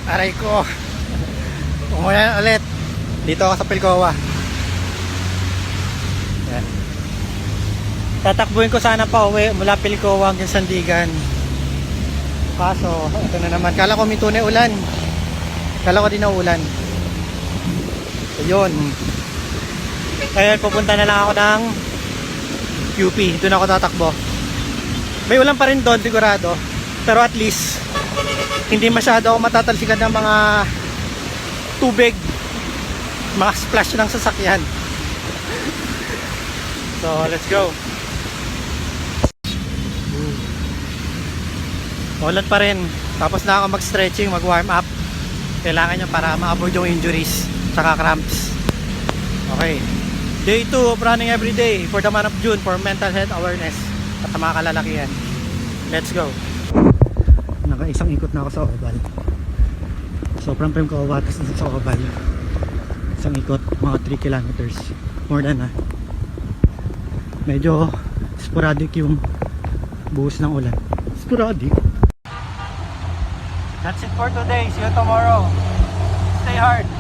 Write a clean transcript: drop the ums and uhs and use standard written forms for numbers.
Aray ko. Umulan ulit. Dito ako sa Pilcoa. Yan. Tatakbuhin ko sana pa uwi mula Pilcoa hanggang Sandigan. Kaso, ito na naman. Kala ko may tunay ulan. Kala ko din na ulan. Ayun. Kaya pupunta na lang ako ng QP. Doon ako tatakbo. May ulan pa rin doon sigurado. Pero at least hindi masyado ako matatalsikan ng mga tubig, mga splash ng sasakyan. So let's go. Ulan pa rin. Tapos na ako mag-stretching, mag-warm up. Kailangan nyo para ma-avoid yung injuries saka cramps. Okay. Day 2 of running every day for the month of June for mental health awareness at sa mga kalalakihan. Let's go. Naka-isang ikot na ako sa oval. Sobrang prem ko awatas na sa oval. Isang ikot, mga 3 kilometers. More than na. Medyo sporadic yung buhos ng ulan. Sporadic. That's it for today. See you tomorrow. Stay hard.